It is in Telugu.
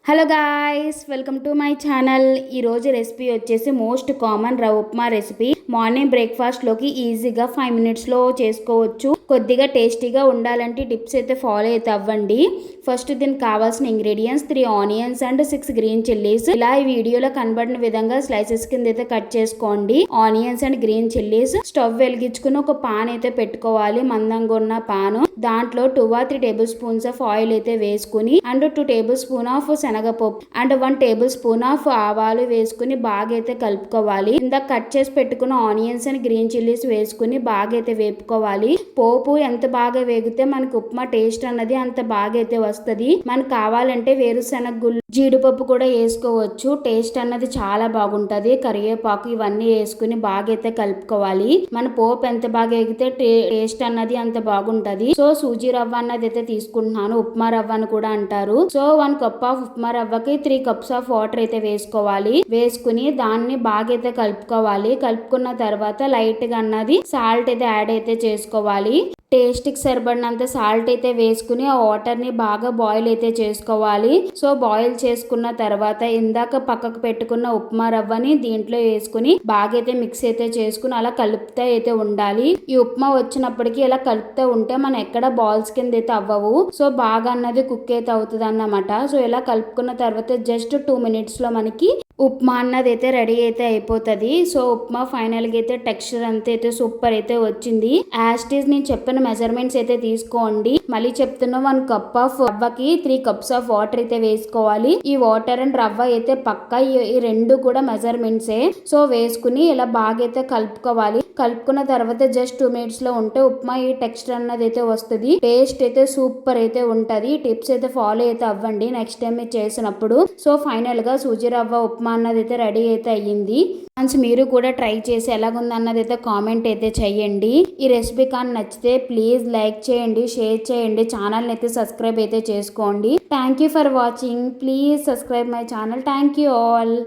Hello guys, welcome to my channel. ఈరోజు రెసిపీ వచ్చేసి మోస్ట్ కామన్ రవ్వ ఉప్మా రెసిపీ. మార్నింగ్ బ్రేక్ఫాస్ట్లోకి ఈజీగా 5 మినిట్స్లో చేసుకోవచ్చు. కొద్దిగా టేస్టీగా ఉండాలంటే టిప్స్ అయితే ఫాలో అయితే అవ్వండి. ఫస్ట్ దీనికి కావాల్సిన ingredients 3 onions and 6 green chillies. ఇలా ఈ వీడియోలో కనబడిన విధంగా స్లైసెస్ కింద అయితే కట్ చేసుకోండి. Onions and green chillies. Stove వెలిగించుకుని ఒక పాన్ అయితే పెట్టుకోవాలి, మందంగా ఉన్న పాన్. దాంట్లో 2 or 3 table spoons of oil అయితే వేసుకుని అండ్ 2 టేబుల్ స్పూన్ ఆఫ్ శనగపప్పు అండ్ 1 టేబుల్ స్పూన్ ఆఫ్ ఆవాలు వేసుకుని బాగా అయితే కలుపుకోవాలి. ఇందాక కట్ చేసి పెట్టుకున్న ఆనియన్స్ అండ్ గ్రీన్ చిల్లీస్ వేసుకుని బాగా అయితే వేపుకోవాలి. పోపు ఎంత బాగా వేగితే మనకు ఉప్మా టేస్ట్ అన్నది అంత బాగా అయితే వస్తుంది. మనకు కావాలంటే వేరుశనగ గుళ్ళు, జీడిపప్పు కూడా వేసుకోవచ్చు. టేస్ట్ అన్నది చాలా బాగుంటది. కరివేపాకు ఇవన్నీ వేసుకుని బాగా అయితే కలుపుకోవాలి. మన పోపు ఎంత బాగా వేగితే టేస్ట్ అన్నది అంత బాగుంటది. సో సూజీ రవ్వ అన్నది అయితే తీసుకుంటున్నాను. ఉప్మా రవ్వ అని కూడా అంటారు. సో 1 కప్ ఆఫ్ ఉప్మా రవ్వకి 3 cups ఆఫ్ వాటర్ అయితే వేసుకోవాలి. వేసుకుని దాన్ని బాగా అయితే కలుపుకోవాలి. కలుపుకున్న తర్వాత లైట్ గా అన్నది సాల్ట్ అయితే యాడ్ అయితే చేసుకోవాలి. టేస్ట్ కి సరిపడినంత సాల్ట్ అయితే వేసుకుని ఆ వాటర్ ని బాగా బాయిల్ అయితే చేసుకోవాలి. సో బాయిల్ చేసుకున్న తర్వాత ఇందాక పక్కకు పెట్టుకున్న ఉప్మా రవ్వని దీంట్లో వేసుకుని బాగా అయితే మిక్స్ అయితే చేసుకుని అలా కలుపుతూ అయితే ఉండాలి. ఈ ఉప్మా వచ్చినప్పటికీ ఇలా కలుపుతూ ఉంటే మనం ఎక్కడ బాల్స్ కింద అయితే అవ్వవు. సో బాగా అన్నది కుక్ అయితే అవుతుంది అన్నమాట. సో ఇలా కలుపుకున్న తర్వాత జస్ట్ 2 minutes లో మనకి ఉప్మా అన్నది అయితే రెడీ అయితే అయిపోతుంది. సో ఉప్మా ఫైనల్గా అయితే టెక్స్చర్ అంతా అయితే సూపర్ అయితే వచ్చింది. యాస్టీస్ నేను చెప్పిన మెజర్మెంట్స్ అయితే తీసుకోండి. మళ్ళీ చెప్తున్నా 1 cup ఆఫ్ రవ్వకి 3 cups ఆఫ్ వాటర్ అయితే వేసుకోవాలి. ఈ వాటర్ అండ్ రవ్వ అయితే పక్కా ఈ రెండు కూడా మెజర్మెంట్సే. సో వేసుకుని ఇలా బాగా అయితే కలుపుకోవాలి. కలుపుకున్న తర్వాత జస్ట్ 2 minutes లో ఉంటే ఉప్మా ఈ టెక్స్చర్ అన్నది అయితే వస్తుంది. టేస్ట్ అయితే సూపర్ అయితే ఉంటది. టిప్స్ అయితే ఫాలో అయితే అవ్వండి నెక్స్ట్ టైం మీరు చేసినప్పుడు. సో ఫైనల్ గా సూజీ రవ్వ ఉప్మా అన్నది అయితే రెడీ అయితే అయ్యింది. మీరు కూడా ట్రై చేసి ఎలాగుంది అన్నది అయితే కామెంట్ అయితే చేయండి. ఈ రెసిపీ కానీ నచ్చితే ప్లీజ్ లైక్ చేయండి, షేర్ చేయండి, ఛానల్ని అయితే సబ్స్క్రైబ్ అయితే చేసుకోండి. Thank you for watching. Please subscribe my channel. Thank you all.